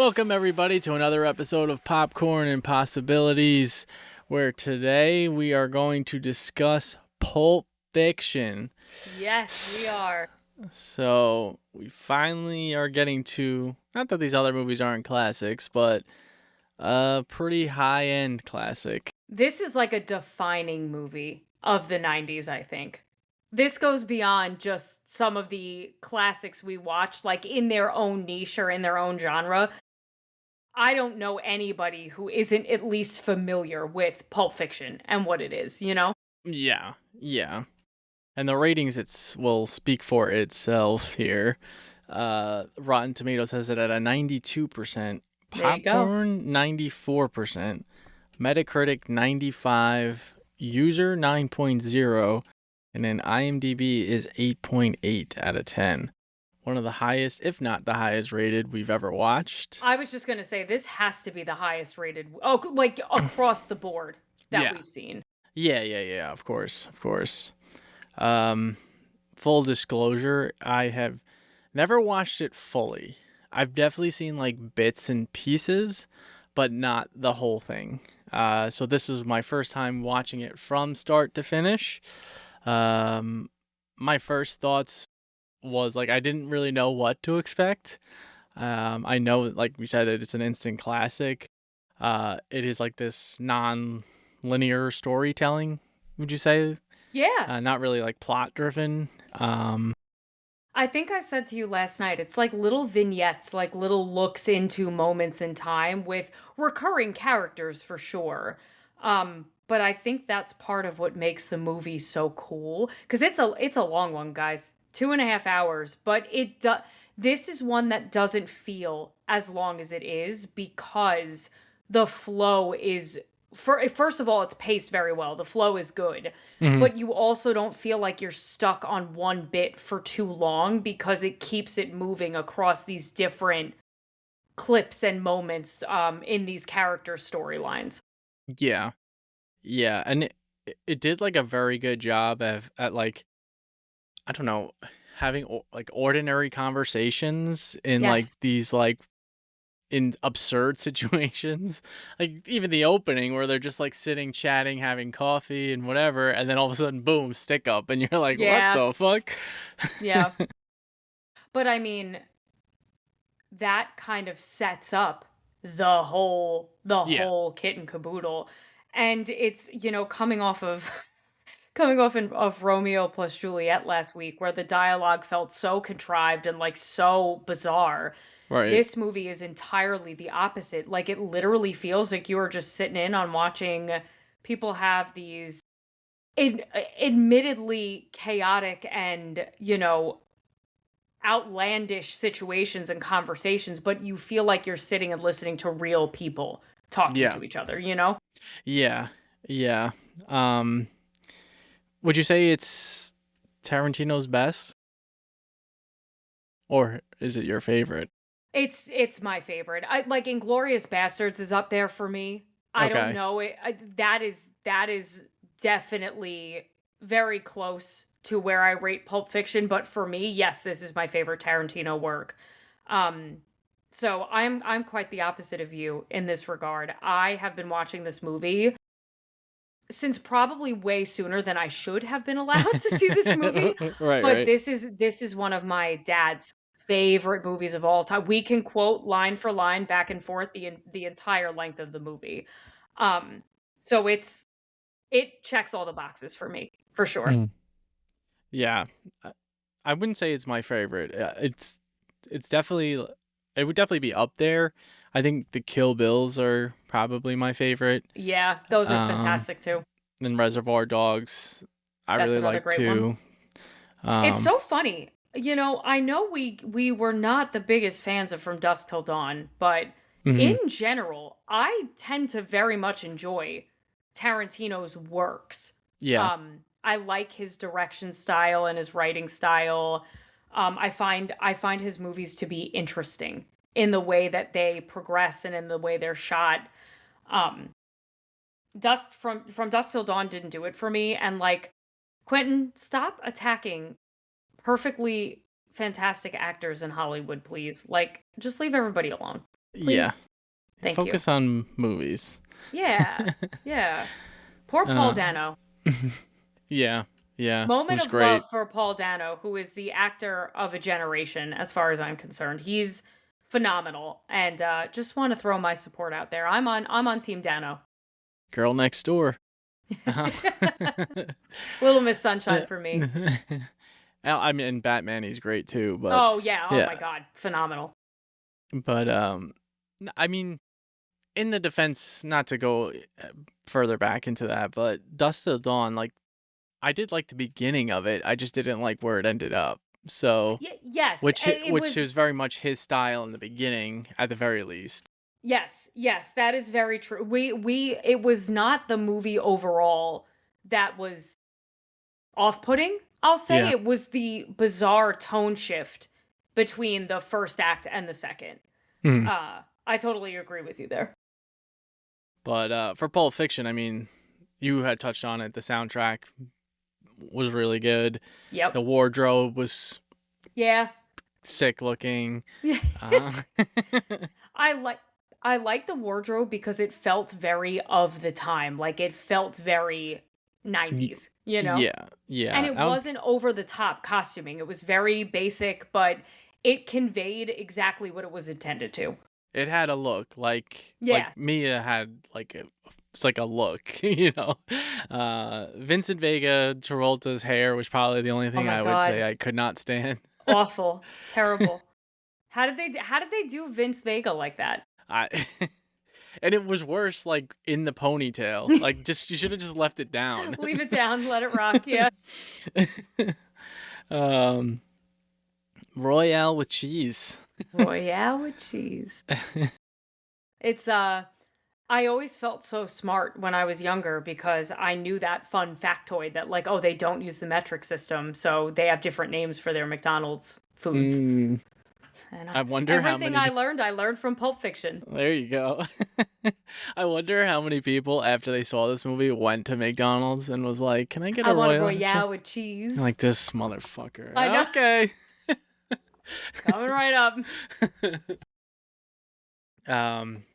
Welcome, everybody, to another episode of Popcorn and Possibilities, where today we are going to discuss Pulp Fiction. Yes, we are. So, we finally are getting to, not that these other movies aren't classics, but a pretty high-end classic. This is like a defining movie of the 90s, I think. This goes beyond just some of the classics we watched, like in their own niche or in their own genre. I don't know anybody who isn't at least familiar with Pulp Fiction and what it is, you know? Yeah. And the ratings will speak for itself here. Rotten Tomatoes has it at a 92%, There you go. Popcorn 94%, Metacritic 95, User 9.0, and then IMDb is 8.8 out of 10. One of the highest, if not the highest rated we've ever watched. I was just going to say, this has to be the highest rated, like across the board that Yeah. we've seen. Yeah, of course. Full disclosure, I have never watched it fully. I've definitely seen like bits and pieces, but not the whole thing. So this is my first time watching it from start to finish. My first thoughts was like I didn't really know what to expect. I know, like we said, it's an instant classic. It is like this non-linear storytelling. Would you say? Yeah. Not really like plot driven. I think I said to you last night, it's like little vignettes, like little looks into moments in time with recurring characters for sure. But I think that's part of what makes the movie so cool. Because it's a long one, guys. 2.5 hours, but this is one that doesn't feel as long as it is because the flow is first of all, it's paced very well. The flow is good, Mhm. but you also don't feel like you're stuck on one bit for too long because it keeps it moving across these different clips and moments in these character storylines. Yeah, and it did like a very good job at like I don't know, having like ordinary conversations in like Yes. these like in absurd situations. Like even the opening where they're just like sitting, chatting, having coffee and whatever, and then all of a sudden, boom, stick up, and you're like, what Yeah. the fuck? Yeah. But I mean, that kind of sets up the Yeah, whole kit and caboodle. And it's, coming off of of Romeo plus Juliet last week where the dialogue felt so contrived and like so bizarre. right. This movie is entirely the opposite. Like it literally feels like you are just sitting in on watching people have these admittedly chaotic and, outlandish situations and conversations, but you feel like you're sitting and listening to real people talking Yeah, to each other, you know? yeah, yeah. Um, would you say it's Tarantino's best, or is it your favorite? It's my favorite. I like Inglorious Bastards is up there for me. I don't Okay. know that is definitely very close to where I rate Pulp Fiction, but for me, yes, this is my favorite Tarantino work. Um so I'm quite the opposite of you in this regard. I have been watching this movie since probably way sooner than I should have been allowed to see this movie, but Right. this is one of my dad's favorite movies of all time. We can quote line for line back and forth the entire length of the movie. Um, so it checks all the boxes for me, for sure. Mm. Yeah, I wouldn't say it's my favorite. It's definitely it would definitely be up there. I think the Kill Bills are probably my favorite. Yeah, those are Um, fantastic too. then Reservoir Dogs, I That's really another like great one. too. It's Um, so funny. I know we were not the biggest fans of From Dusk Till Dawn, but in mhm, general, I tend to very much enjoy Tarantino's works. yeah, I like his direction style and his writing style. I find his movies to be interesting in the way that they progress and in the way they're shot. Um, Dusk from Dusk Till Dawn didn't do it for me, and like Quentin, stop attacking perfectly fantastic actors in Hollywood, please. Like, just leave everybody alone. Yeah. please? Thank you. Focus on movies. Yeah. Yeah. Poor Paul Uh, Dano. yeah. Yeah. Moment Who's of great. love for Paul Dano, who is the actor of a generation, as far as I'm concerned. He's phenomenal, and just want to throw my support out there. I'm on Team Dano. Girl Next Door. Uh-huh. Little Miss Sunshine for me. I mean, and Batman, he's great too, but Oh yeah, oh yeah, my god, phenomenal. but I mean, in the defense, not to go further back into that, but Dust Till Dawn, like I did like the beginning of it. I just didn't like where it ended up. So, Yes, it which was. is very much his style in the beginning, at the very least. Yes, yes, that is very true. It was not the movie overall that was off-putting. I'll say Yeah. it was the bizarre tone shift between the first act and the second. Mhm. I totally agree with you there. But for Pulp Fiction, I mean, you had touched on it. The soundtrack was really good. Yep. The wardrobe was Yeah. sick looking. Uh, I like the wardrobe because it felt very of the time. Like it felt very 90s, you know? yeah, And yeah. it wasn't over the top costuming. It was very basic, but it conveyed exactly what it was intended to. It had a look Yeah. like Mia had it's like a look, you know. Vincent Vega, Travolta's hair was probably the only Oh thing my I would say god. I could not stand. Awful. Terrible. How did they do Vince Vega like that? I and it was worse like in the ponytail. Like just you should have just left it down. Leave it down, let it rock. Yeah. um Royale with cheese. Royale with cheese. It's I always felt so smart when I was younger because I knew that fun factoid that like, oh, they don't use the metric system, so they have different names for their McDonald's foods. Mm, And I wonder how everything many I learned from Pulp Fiction. There you go. I wonder how many people after they saw this movie went to McDonald's and was like, "Can I get I a want a Royal?" Royale with cheese. Like this motherfucker. I know. Okay. Coming right up.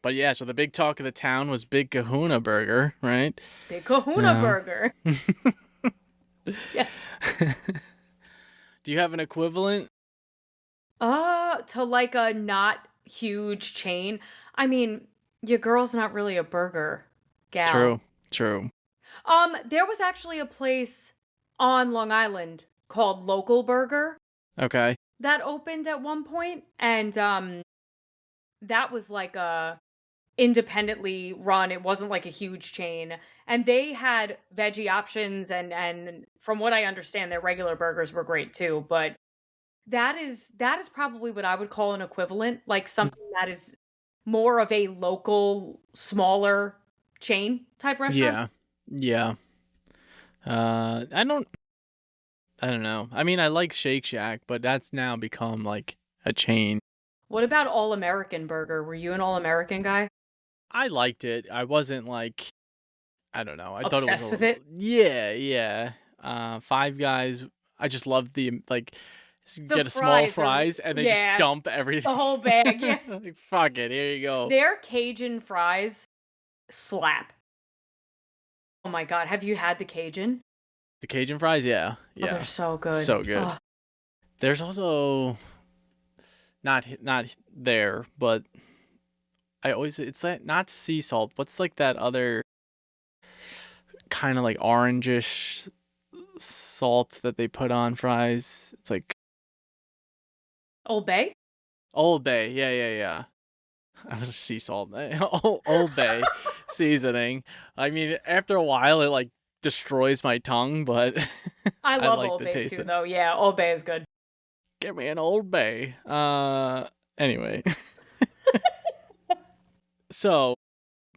But yeah, so the big talk of the town was Big Kahuna Burger, right? Big Kahuna burger. Yes. Do you have an equivalent? To like a not huge chain. I mean, your girl's not really a burger gal. True. True. There was actually a place on Long Island called Local Burger Okay. that opened at one point, and that was like a independently run. It wasn't like a huge chain, and they had veggie options, and from what I understand, their regular burgers were great too. But that is probably what I would call an equivalent, like something that is more of a local, smaller chain type restaurant. Yeah. Yeah. I don't know. I mean, I like Shake Shack, but that's now become like a chain. What about All American Burger? Were you an All American guy? I liked it. I wasn't like I don't know. I thought it was Obsessed with it? yeah, yeah. Five Guys. I just loved the like The get a small fries are, fries and they just yeah, dump the everything. whole bag. Yeah. Like fuck it, here you go. Their Cajun fries slap. Oh my god, have you had the Cajun? The Cajun fries, yeah, Oh, yeah, they're so good. so good. Oh, There's also not there, but I always it's that not sea salt. What's like that other kind of like orangish salt that they put on fries? It's like Old Bay? Old Bay. Yeah, yeah, yeah. I was sea salt. Old Bay seasoning. I mean, after a while, it like destroys my tongue, but I I love like Old the Bay taste. too, though. Yeah, Old Bay is good. Give me an Old Bay. Anyway, so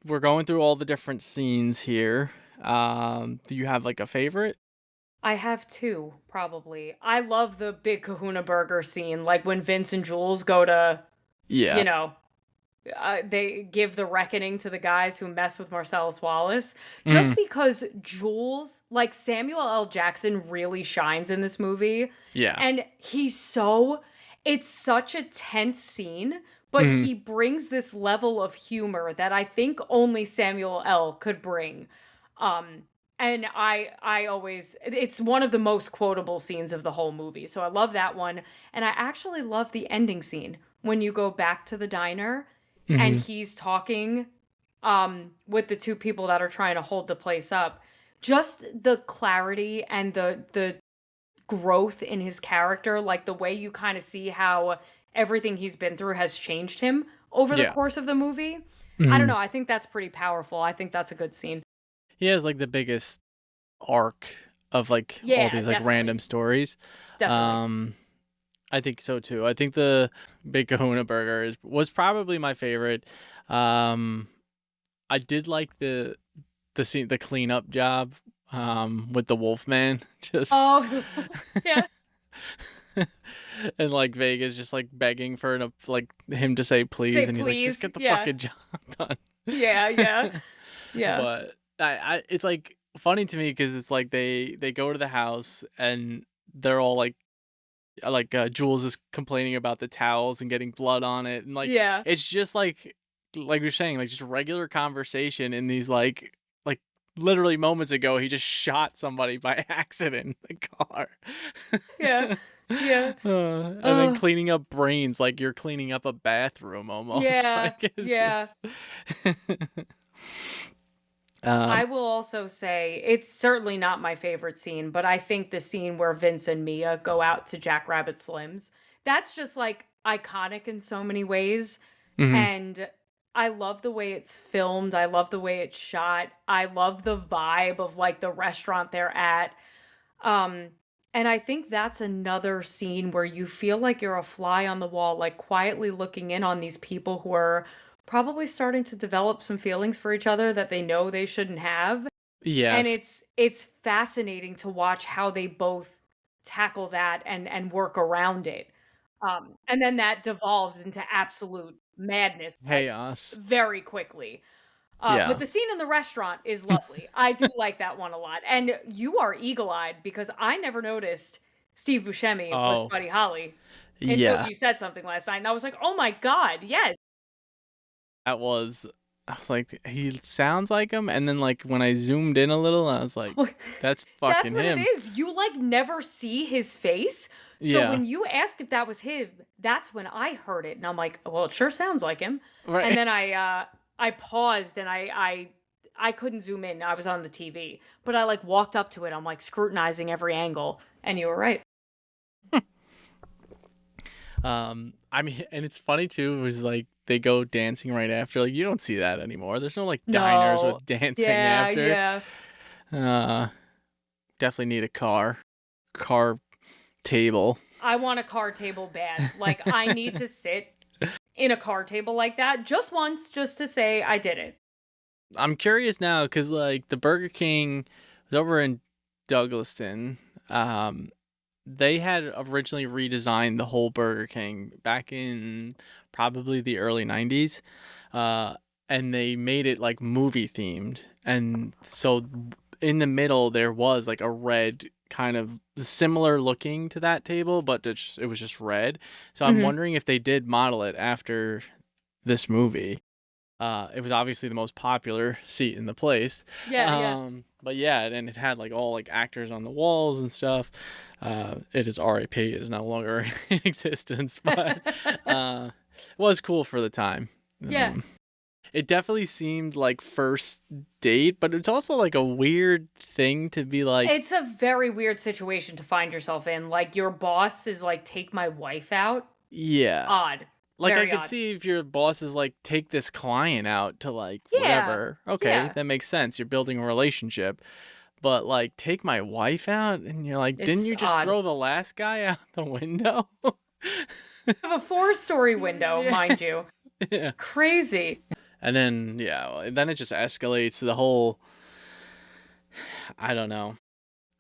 we're going through all the different scenes here. Do you have like a favorite? I have two, probably. I love the Big Kahuna Burger scene, like when Vince and Jules go to, Yeah. you know, they give the reckoning to the guys who mess with Marcellus Wallace. Just Mm, because Jules, like Samuel L. Jackson, really shines in this movie. yeah. And it's such a tense scene but Hmm. he brings this level of humor that I think only Samuel L. could bring. Um, and I always, it's one of the most quotable scenes of the whole movie. So I love that one. And I actually love the ending scene when you go back to the diner and Hmm. he's talking with the two people that are trying to hold the place up. Just the clarity and the growth in his character, like the way you kind of see how everything he's been through has changed him over the Yeah. course of the movie. I don't Hmm. know. I think that's pretty powerful. I think that's a good scene. He has like the biggest arc of like all Yeah, these like definitely. random stories. Definitely. Um, I think so too. I think the Big Kahuna Burger was probably my favorite. Um, I did like the scene, the cleanup job, with the Wolfman, just Oh, yeah. and like Vegas just like begging for like him to say Say please, and he's like, just please. get the Yeah. fucking job done. Yeah, yeah. Yeah. But it's like funny to me because it's like they go to the house and they're all Jules is complaining about the towels and getting blood on it, and like Yeah. it's just like you're saying, like just regular conversation in these like literally moments ago he just shot somebody by accident in the car. Yeah. Yeah. And then Oh, cleaning up brains like you're cleaning up a bathroom almost. yeah. Like it's Yeah. just um I will also say it's certainly not my favorite scene, but I think the scene where Vince and Mia go out to Jackrabbit Slims, that's just like iconic in so many ways. mhm. And I love the way it's filmed. I love the way it's shot. I love the vibe of like the restaurant they're at. Um, and I think that's another scene where you feel like you're a fly on the wall, like quietly looking in on these people who are probably starting to develop some feelings for each other that they know they shouldn't have. And Yes. it's fascinating to watch how they both tackle that and work around it. And then that devolves into absolute madness like Chaos. very quickly. But Yeah. the scene in the restaurant is lovely. I do like that one a lot. And you are eagle-eyed because I never noticed Steve Buscemi was Oh, Buddy Holly until yeah. you said something last night. And I was like, oh my God, yes. That was I was like, he sounds like him, and then like when I zoomed in a little, I was like, that's That's fucking what it him. is. You like never see his face. So Yeah. when you ask if that was him, that's when I heard it. And I'm like, well, it sure sounds like him. And Right. then I paused and I couldn't zoom in. I was on the TV. But I like walked up to it. I'm like scrutinizing every angle. And you were right. I mean, and it's funny too, it was like they go dancing right after. Like you don't see that anymore. There's no like diners No. with dancing Yeah, after. yeah. Uh Definitely need a car table. I want a card table bad. Like I need to sit in a card table like that just once just to say I did it. I'm curious now because like the Burger King was over in Douglaston. Um, they had originally redesigned the whole Burger King back in probably the early 90s. Uh, and they made it like movie themed. And so in the middle, there was like a red kind of similar looking to that table, but it was just red. So I'm Mhm. wondering if they did model it after this movie. It was obviously the most popular seat in the place. Yeah, yeah. But yeah, and it had like all like actors on the walls and stuff. It is RIP. It is no longer in existence, but it was cool for the time. Yeah. It definitely seemed like first date, but it's also like a weird thing to be like, It's a very weird situation to find yourself in. Like your boss is like, take my wife out. yeah. Odd. Like I Very could odd. see if your boss is like, take this client out to like Yeah. whatever. Okay, Yeah. that makes sense. You're building a relationship. But like, take my wife out, and you're like, didn't It's you just odd. throw the last guy out the window? I have a 4-story window, Yeah. mind you. Yeah. Crazy. And then then it just escalates to the whole. I don't know.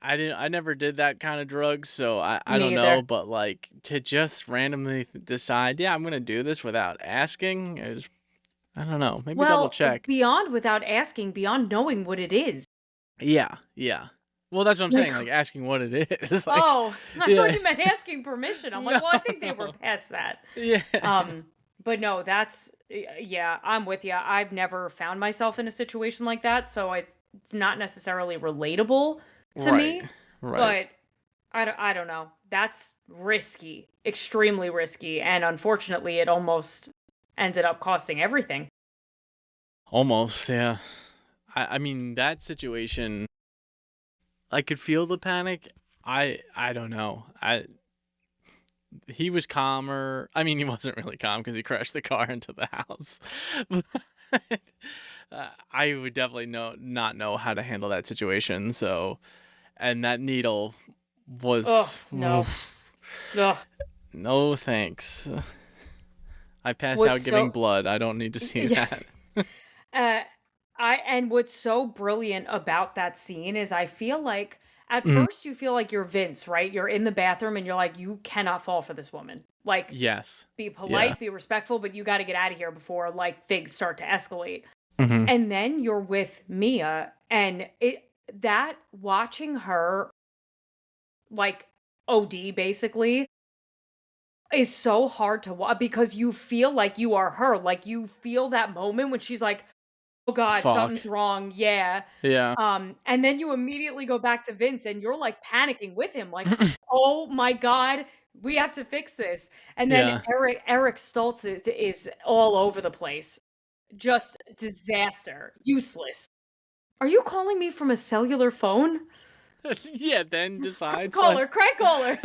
I never did that kind of drugs, so I Me don't know. either. But like to just randomly decide, yeah, I'm gonna do this without asking is, I don't know. Maybe double Well, check. beyond without asking, beyond knowing what it is. Yeah, yeah. Well, that's what I'm Like, saying. Like asking what it is. Like, oh, I thought yeah. you meant asking permission. I'm like, well, I think they were No. past that. Yeah. Um, But no, yeah, I'm with you. I've never found myself in a situation like that, so it's not necessarily relatable to Right. me, Right. but I don't know. That's risky, extremely risky, and unfortunately, it almost ended up costing everything. Almost, yeah. I mean that situation, I could feel the panic. I don't know. He was calmer. I mean, he wasn't really calm because he crashed the car into the house. But, I would definitely not know how to handle that situation. So, and that needle Ugh, was no. Ugh. no thanks. I pass What's out giving so blood. I don't need to see yeah. that. Uh, and what's so brilliant about that scene is I feel like at Mhm. first you feel like you're Vince, right? You're in the bathroom and you're like, you cannot fall for this woman. Like, Yes. be Yeah. polite, be respectful, but you got to get out of here before like things start to escalate. Hmm. And then you're with Mia, and it that watching her like OD basically is so hard to watch because you feel like you are her. Like you feel that moment when she's like, "Oh God, Fuck. something's wrong." Yeah. Yeah. And then you immediately go back to Vince and you're like panicking with him, like, "Oh my God, we have to fix this." And then Yeah. Eric Stoltz is all over the place. Just disaster. Useless. Are you calling me from a cellular phone? Yeah. Then Crank decides like, caller, crank caller.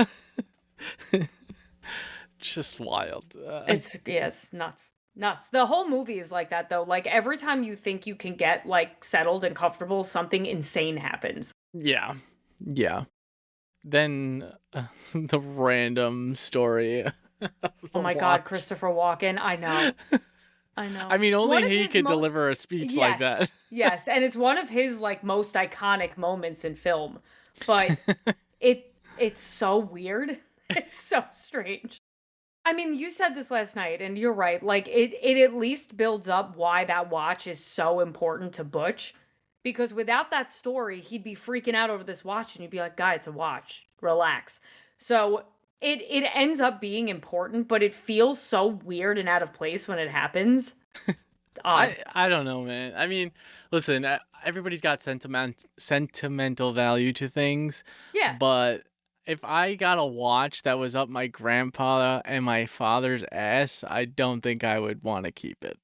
just wild. It's nuts. Nuts. The whole movie is like that though. Like every time you think you can get like settled and comfortable, something insane happens. Yeah. Yeah. Then the random story of Oh the my God, watch. Christopher Walken. I know. I I know. mean, One only of he his could most deliver a speech like yes. that. Yes, and it's one of his like most iconic moments in film. But it's so weird. It's so strange. I mean, you said this last night, and you're right. Like it at least builds up why that watch is so important to Butch. Because without that story, he'd be freaking out over this watch and you'd be like, guy, it's a watch. Relax. So it ends up being important, but it feels so weird and out of place when it happens. It's odd. I don't know, man. I mean, listen, everybody's got sentimental value to things, Yeah. but if I got a watch that was up my grandpa and my father's ass, I don't think I would want to keep it.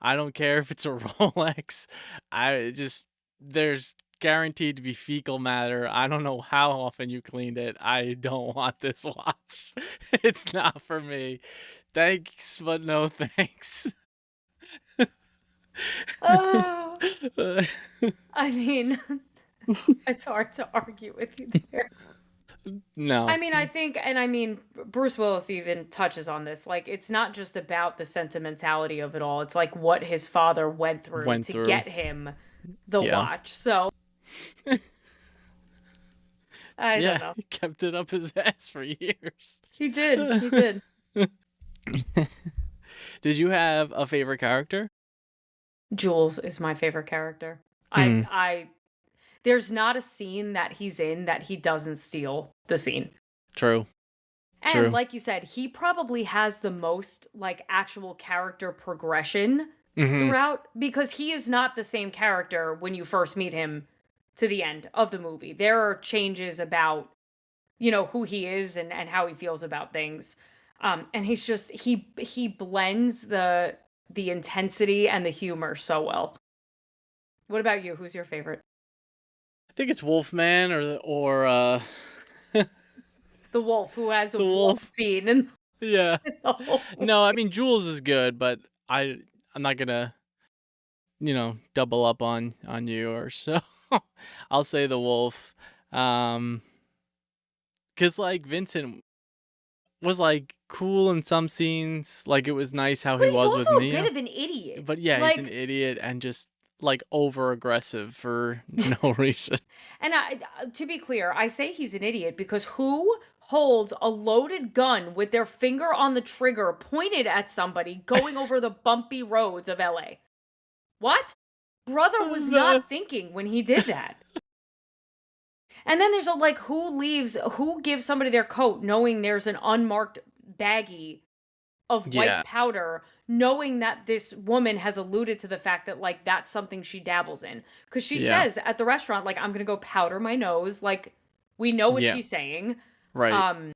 I don't care if it's a Rolex. I just there's guaranteed to be fecal matter. I don't know how often you cleaned it. I don't want this watch. It's not for me. Thanks, but no thanks. Oh, I mean, it's hard to argue with you there. I No, mean, I think, and I mean, Bruce Willis even touches on this. Like, it's not just about the sentimentality of it all. It's like what his father went through went to through. get him the Yeah. watch. So, I don't Yeah, know. he kept it up his ass for years. He did. He did. Did you have a favorite character? Jules is my favorite character. Hmm. There's not a scene that he's in that he doesn't steal the scene. True. And True. like you said, he probably has the most like actual character progression Hmm. throughout because he is not the same character when you first meet him to the end of the movie. There are changes about, who he is and how he feels about things. And he's just he blends the intensity and the humor so well. What about you? Who's your favorite? I think it's Wolfman or The wolf who has a the wolf wolf. scene and Yeah. the whole No, I movie. mean Jules is good, but I'm not gonna double up on you or so. I'll say the wolf. Um, cause like Vincent was like cool in some scenes. Like it was nice how he But he's was with also a bit Mia. of an idiot. But yeah, he's an Like, idiot and just like over aggressive for no reason. and to be clear, I say he's an idiot because who holds a loaded gun with their finger on the trigger pointed at somebody going over the bumpy roads of LA? What? Brother was not thinking when he did that. And then there's a like who gives somebody their coat knowing there's an unmarked baggie of white Yeah. powder, knowing that this woman has alluded to the fact that, like, that's something she dabbles in. Because she Yeah. says at the restaurant, like, I'm gonna go powder my nose. Like, we know what Yeah. she's saying. Right. Um,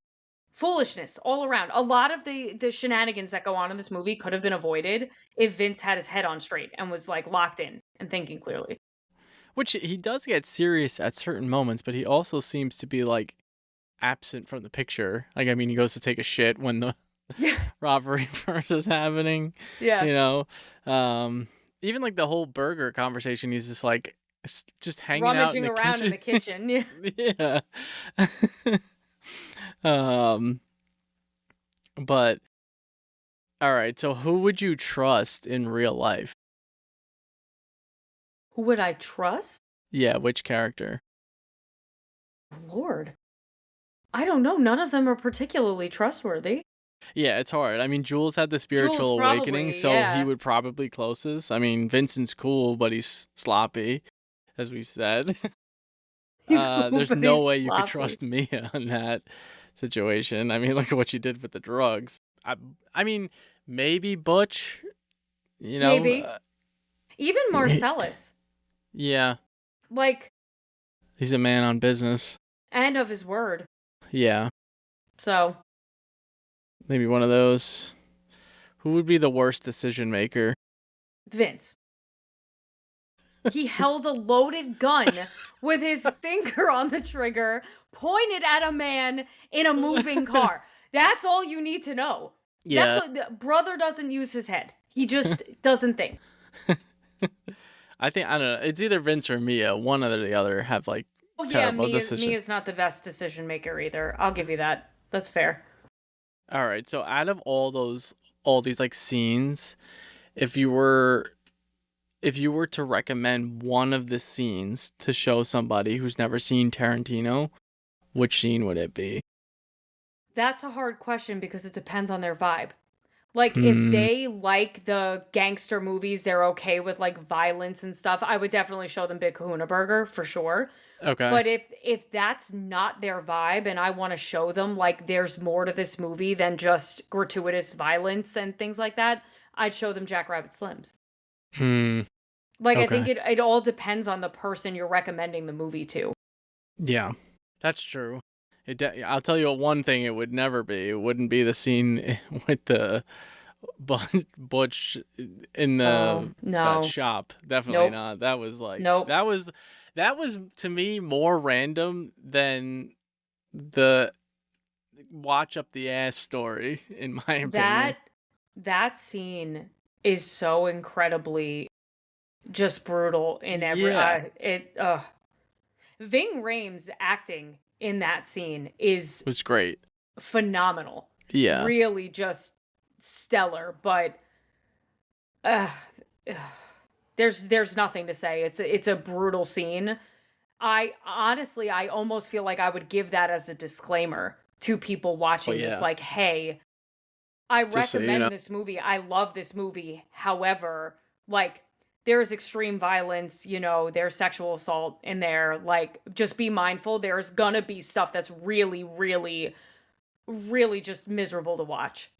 Foolishness all around. A lot of the shenanigans that go on in this movie could have been avoided if Vince had his head on straight and was, like, locked in and thinking clearly. Which he does get serious at certain moments, but he also seems to be like absent from the picture. Like, I mean, he goes to take a shit when the robbery first is happening, Yeah. you know? Even like the whole burger conversation, he's just like just hanging out in Rummaging the around in kitchen. the kitchen. Yeah. Yeah. um, but all right, so who would you trust in real life? Who would I trust? Yeah, which character? Lord. I don't know. None of them are particularly trustworthy. Yeah, it's hard. I mean, Jules had the Jules spiritual awakening, probably, so he yeah. would probably closest. I mean, Vincent's cool, but he's sloppy, as we said. He's cool, There's but no he's way you could sloppy. trust Mia in that situation. I mean, look at what you did with the drugs. I, I mean, maybe Butch, you know? Maybe. Even Marcellus. Yeah, Like, he's a man on business. and of his word. Yeah, So, maybe one of those. Who would be the worst decision maker? Vince. He held a loaded gun with his finger on the trigger, pointed at a man in a moving car. That's all you need to know. Yeah. Brother doesn't use his head. He just doesn't think. I don't know. It's either Vince or Mia. One or the other have like Oh yeah, terrible decisions. Mia's not the best decision maker either. I'll give you that. That's fair. All right. So out of all these like scenes, if you were to recommend one of the scenes to show somebody who's never seen Tarantino, which scene would it be? That's a hard question because it depends on their vibe. Like, if Hmm. they like the gangster movies, they're okay with, like, violence and stuff, I would definitely show them Big Kahuna Burger for sure. Okay. But if that's not their vibe and I want to show them, like, there's more to this movie than just gratuitous violence and things like that, I'd show them Jackrabbit Slims. Hmm. Like, I think Okay. it all depends on the person you're recommending the movie to. Yeah, that's true. I'll tell you one thing it would never be. It wouldn't be the scene with the Butch in Oh, that no. shop. Definitely Nope. not. That was like Nope. that was to me more random than the watch up the ass story, in my opinion. That that scene is so incredibly just brutal in every Yeah, Ving Rhames acting in that scene is was great. phenomenal. Yeah. Really just stellar, but uh, there's nothing to say. It's a brutal scene. I honestly I almost feel like I would give that as a disclaimer to people Oh watching this, yeah. like, hey, I Just so you know. recommend this movie. I love this movie. However, like, there's extreme violence, there's sexual assault in there. Like, just be mindful. There's gonna be stuff that's really, really, really just miserable to watch.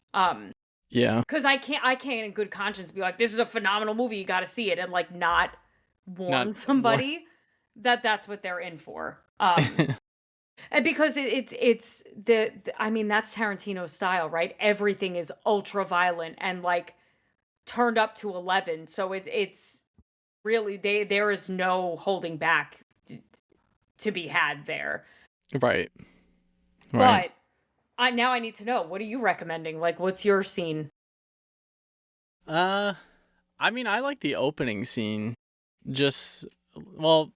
Yeah. Because I can't in good conscience be like, this is a phenomenal movie, you gotta see it, and, like, not Not warn more. somebody that that's what they're in for. And because I mean, that's Tarantino's style, right? Everything is ultra violent and, like, turned up to 11. So it's really, there is no holding back to be had there. Right. Right. But now I need to know, what are you recommending? Like, what's your scene? Uh, I mean, I like the opening scene. Just well,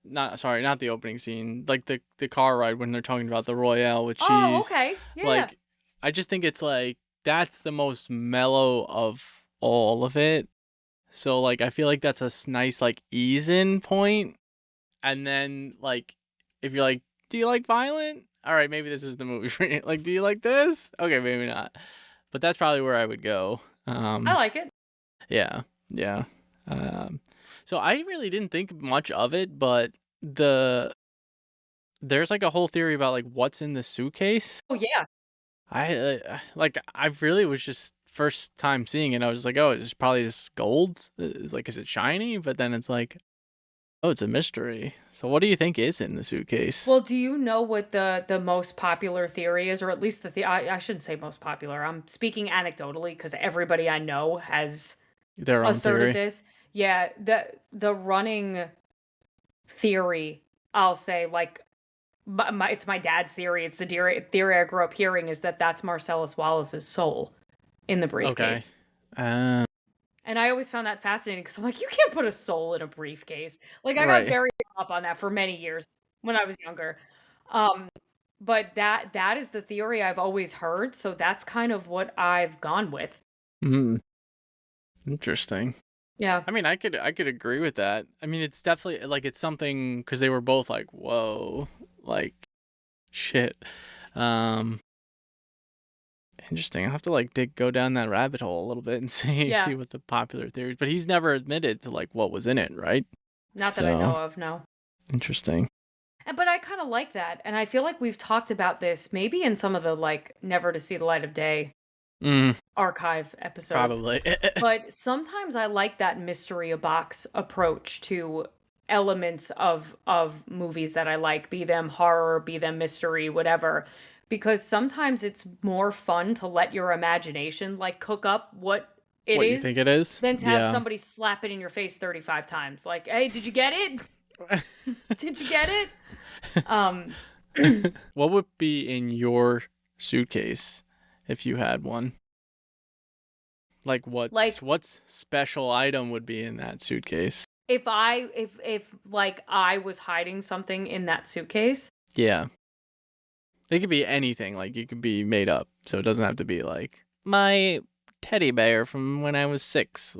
not the opening scene. Like the car ride when they're talking about the Royale with Oh, cheese. okay. Yeah. Like, I just think it's like that's the most mellow of all of it. So like, I feel like that's a nice like ease in point. And then like, if you're like, do you like violent? All right, maybe this is the movie for you. Like, do you like this? Okay, maybe not. But that's probably where I would go. I like it. Yeah, yeah. Um, so I really didn't think much of it, but there's like a whole theory about like what's in the suitcase. Oh, yeah. I like I really was just first time seeing it, I was like, oh, it's probably just gold. It's like, is it shiny? But then it's like, oh, it's a mystery. So what do you think is in the suitcase? Well, do you know what the most popular theory is, or at least I shouldn't say most popular. I'm speaking anecdotally because everybody I know has Their own asserted theory. this. Yeah, the running theory, I'll say, like it's my dad's theory. It's the theory I grew up hearing is that that's Marcellus Wallace's soul in the Okay. briefcase. Uh, And I always found that fascinating because I'm like, you can't put a soul in a briefcase. Like I got right. very up on that for many years when I was younger. Um, but that is the theory I've always heard, so that's kind of what I've gone with. Mm, interesting. Yeah. I mean, I could agree with that. I mean, it's definitely like it's something because they were both like, whoa, like shit. Um, Interesting. I'll have to like go down that rabbit hole a little bit and see Yeah. what the popular theories. But he's never admitted to like what was in it, right? Not that I So know of, no. interesting. But I kind of like that. And I feel like we've talked about this maybe in some of the like never to see the light of day Mm, archive episodes. probably. But sometimes I like that mystery box approach to elements of movies that I like, be them horror, be them mystery, whatever. Because sometimes it's more fun to let your imagination like cook up what it What you think is it is? than to have Yeah. somebody slap it in your face 35 times. Like, hey, did you get it? Did you get it? Um What would be in your suitcase if you had one? Like like what's special item would be in that suitcase? if like I was hiding something in that suitcase. Yeah. It could be anything. Like you could be made up. So it doesn't have to be like my teddy bear from when I was 6.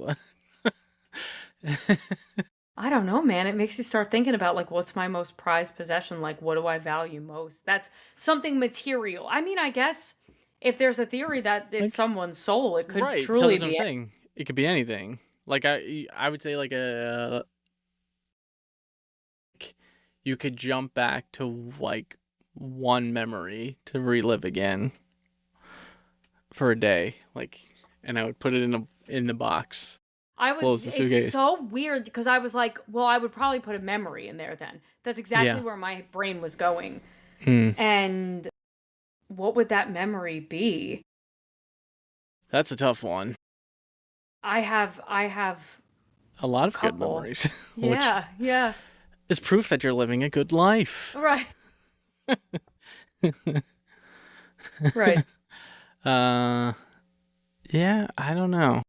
I don't know, man. It makes you start thinking about like what's my most prized possession? Like what do I value most? That's something material. I mean, I guess if there's a theory that it's Like someone's soul, it could right. So truly that's what I'm be. saying. It could be anything. Like I would say like you could jump back to like one memory to relive again for a day, like, and I would put it in the box, I would close the it's suitcase. so weird because I was like, well, I would probably put a memory in there then. That's exactly Yeah. where my brain was going. Hmm. And what would that memory be? That's a tough one. I have A a lot of good couple. memories, which Yeah, yeah. is proof that you're living a good life. Right. Right. uh, yeah, I don't know.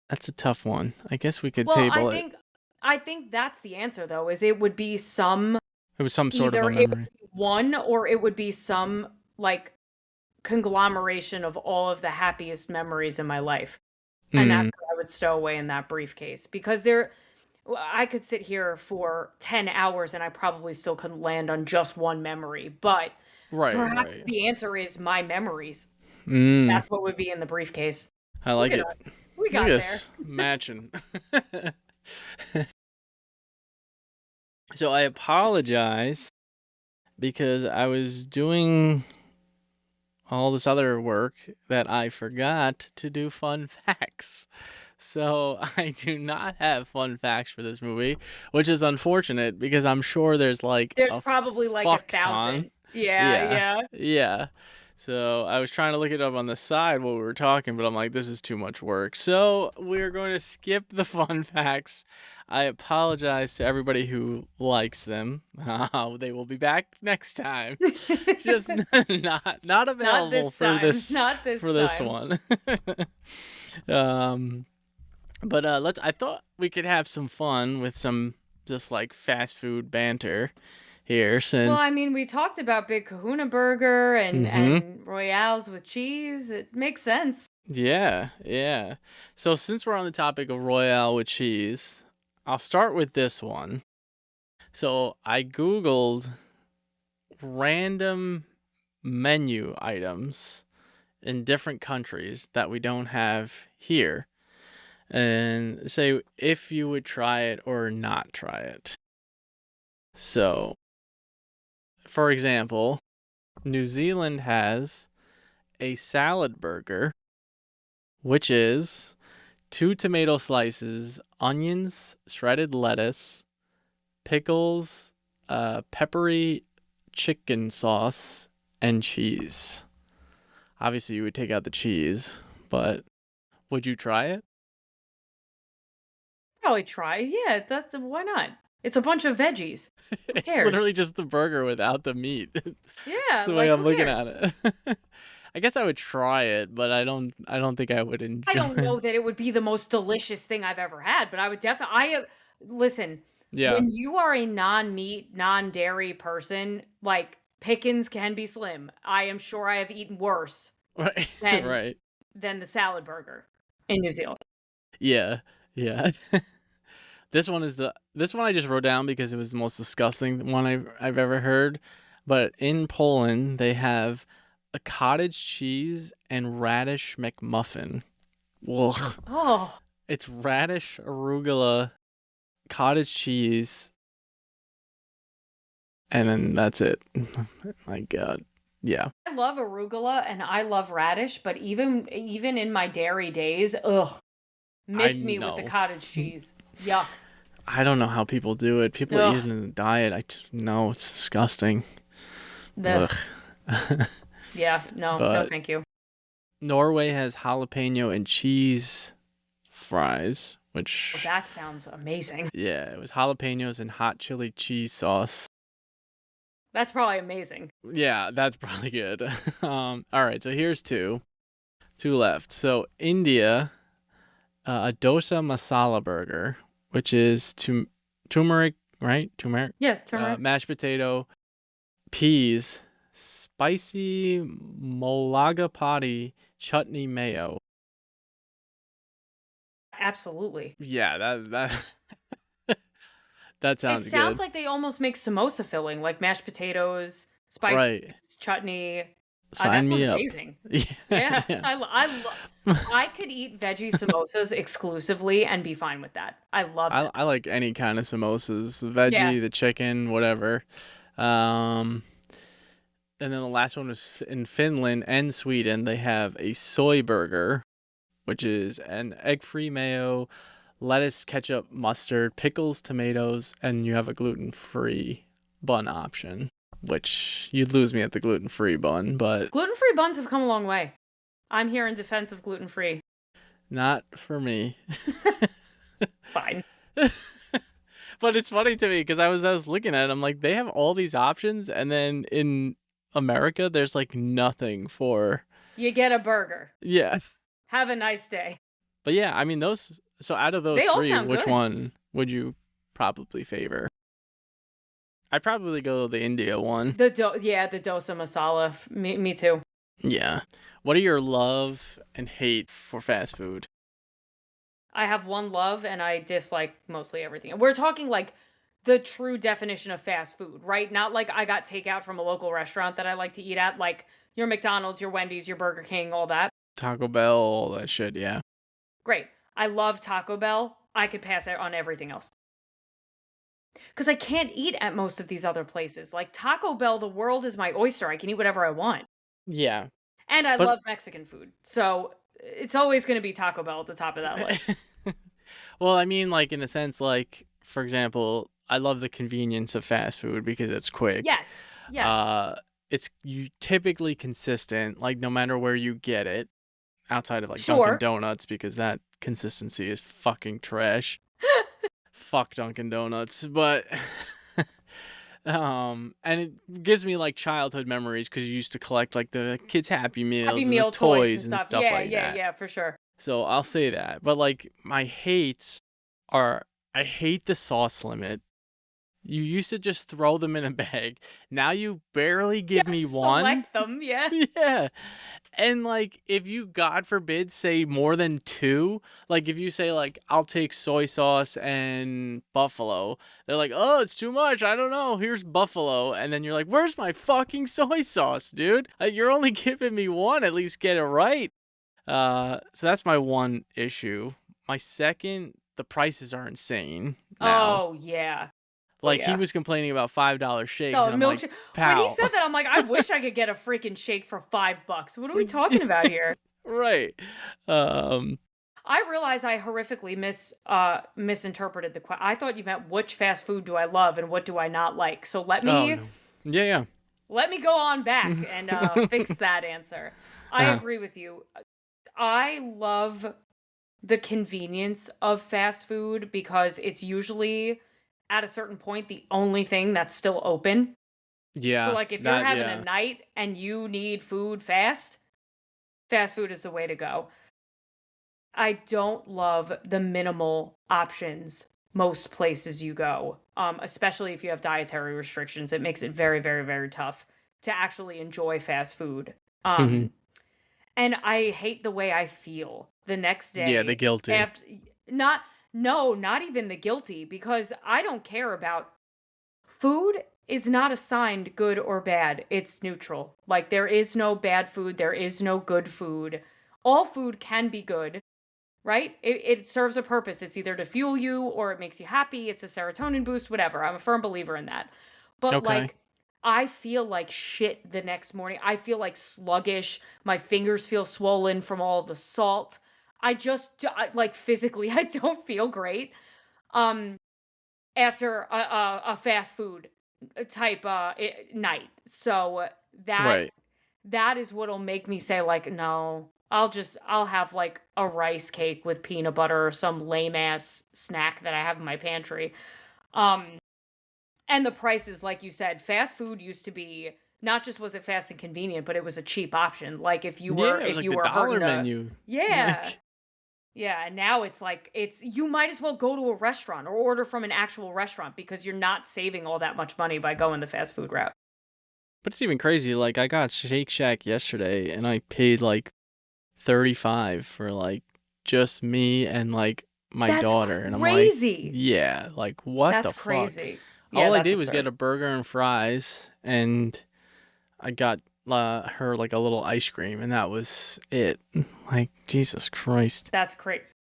That's a tough one. I guess we could Well, table it. I think that's the answer though, is it would be some It was some sort of either a it would memory. be one or it would be some like conglomeration of all of the happiest memories in my life. And that's Hmm. what I would stow away in that briefcase because I could sit here for 10 hours and I probably still couldn't land on just one memory, but Right, perhaps right. the answer is my memories. Mm, That's what would be in the briefcase. I Look like at it. us. We Look at got there. us matching. So I apologize because I was doing all this other work that I forgot to do fun facts. So I do not have fun facts for this movie, which is unfortunate because I'm sure there's like There's a probably like a fuck ton. thousand. Yeah, Yeah, yeah. yeah. So I was trying to look it up on the side while we were talking, but I'm like, this is too much work. So we're going to skip the fun facts. I apologize to everybody who likes them. They will be back next time. Just not Not available this for time. this Not this time. one. um, but let's. I thought we could have some fun with some just like fast food banter here, Well, since. I mean, we talked about Big Kahuna Burger and Mm-hmm. Royales with cheese. It makes sense. Yeah, yeah. So since we're on the topic of Royale with cheese, I'll start with this one. So I Googled random menu items in different countries that we don't have here and say if you would try it or not try it. So, for example, New Zealand has a salad burger which is 2 tomato slices, onions, shredded lettuce, pickles, peppery chicken sauce, and cheese. Obviously, you would take out the cheese, but would you try it? Probably try. Yeah, that's why not? It's a bunch of veggies. Who It's cares? literally just the burger without the meat. That's Yeah, the way like I'm who looking cares? at it. I guess I would try it, but I don't think I would I enjoy don't it. know that it would be the most delicious thing I've ever had, but I would definitely listen, Yeah. when you are a non-meat, non-dairy person, like pickings can be slim. I am sure I have eaten worse Right. than Right. the salad burger in New Zealand. Yeah. Yeah. This one I just wrote down because it was the most disgusting one I've ever heard. But in Poland, they have a cottage cheese and radish McMuffin. Ugh. Oh, It's radish, arugula, cottage cheese, and then that's it. My God. Yeah. I love arugula and I love radish, but even in my dairy days, ugh, I miss me with the know. cottage cheese. Yuck. I don't know how people do it. People eat it Ugh. in the diet. No, it's disgusting. The Ugh. Yeah, no, But thank you. Norway has jalapeno and cheese fries, Well, which, that sounds amazing. yeah, it was jalapenos and hot chili cheese sauce. That's probably amazing. Yeah, that's probably good. All right, so here's two left. So India, a dosa masala burger, which is turmeric, right? Turmeric, Yeah, turmeric. mashed potato, peas, spicy mulagapati chutney mayo. Absolutely. Yeah, that It sounds sounds good. like they almost make samosa filling, like mashed potatoes, spicy Right. chutney. That Sign sounds me up. amazing. Yeah, Yeah, yeah. I could eat veggie samosas exclusively and be fine with that. I love them. I like any kind of samosas, the Yeah, veggie, the chicken, whatever. Um, and then the last one was in Finland and Sweden. They have a soy burger, which is an egg-free mayo, lettuce, ketchup, mustard, pickles, tomatoes, and you have a gluten-free bun option, which you'd lose me at the gluten-free bun, but gluten-free buns have come a long way. I'm here in defense of gluten-free. not for me. Fine. But it's funny to me because I was looking at it, I'm like, they have all these options, and then in America, there's like nothing for. You get a burger. Yeah. Have a nice day. But yeah, I mean those. So out of those They all three, sound which good. one would you probably favor? I'd probably go the India one. The dosa masala. Me too. Yeah. What are your love and hate for fast food? I have one love and I dislike mostly everything. We're talking like the true definition of fast food, right? Not like I got takeout from a local restaurant that I like to eat at, like your McDonald's, your Wendy's, your Burger King, all that. Taco Bell, all that shit. Yeah. Great. I love Taco Bell. I could pass it on everything else. Because I can't eat at most of these other places. Like Taco Bell, the world is my oyster. I can eat whatever I want. Yeah. And I But love Mexican food. So it's always going to be Taco Bell at the top of that list. well, I mean, like in a sense, like for example, I love the convenience of fast food because it's quick. Yes. Yes. It's you typically consistent, like no matter where you get it, outside of like Dunkin' Sure. Donuts because that consistency is fucking trash. Fuck Dunkin' Donuts, but and it gives me like childhood memories because you used to collect like the kids' Happy Meals Happy and Meal the toys toys and and stuff. stuff like that. Yeah, for sure. So I'll say that. But like my hates are I hate the sauce limit. You used to just throw them in a bag. Now you barely give me Yes, one. select them, yeah. Yeah. And like if you God forbid say more than two, like if you say like I'll take soy sauce and buffalo, they're like, "Oh, it's too much. I don't know. Here's buffalo." And then you're like, "Where's my fucking soy sauce, dude? You're only giving me one. At least get it right." So that's my one issue. My second, the prices are insane now. Oh, yeah. Like he yeah. was complaining about $5 shakes, No, and I'm like, milkshake. When he "Pal." said that, I'm like, I wish I could get a freaking shake for $5. What are we talking about here? Right. Um, I realize I horrifically misinterpreted the question. I thought you meant which fast food do I love and what do I not like. So oh no. Yeah, let me go on back and yeah. fix that answer. I uh, agree with you. I love the convenience of fast food because it's usually at a certain point the only thing that's still open. So yeah. like if you're That having a yeah. night and you need food fast, fast food is the way to go. I don't love the minimal options most places you go, especially if you have dietary restrictions. It makes it very, very, very tough to actually enjoy fast food. Hmm. Um, and I hate the way I feel the next Yeah, the day guilty. after not no, not even the guilty because I don't care about food is not assigned good or bad. It's neutral. Like there is no bad food, there is no good food. All food can be good, right? It serves a purpose. It's either to fuel you or it makes you happy. It's a serotonin boost, whatever. I'm a firm believer in that. But Okay. like, I feel like shit the next morning. I feel like sluggish. My fingers feel swollen from all the salt. Like physically, I don't feel great. Um, after a fast food type night. So that Right. that is what'll make me say like no, I'll have like a rice cake with peanut butter or some lame ass snack that I have in my pantry. Um and the prices like you said, fast food used to be not just was it fast and convenient, but it was a cheap option. Like Yeah, it was if like you the were dollar hurting to menu. yeah. Like, Yeah, and now it's like it's you might as well go to a restaurant or order from an actual restaurant because you're not saving all that much money by going the fast food route. but it's even crazy. Like, I got Shake Shack yesterday, and I paid like 35 for like just me and like my That's daughter, and I'm like, crazy. yeah, like what the That's fuck? crazy. Yeah, All I that's did was get absurd. a burger and fries, and I got her like a little ice cream, and that was it. Like, Jesus Christ. That's crazy.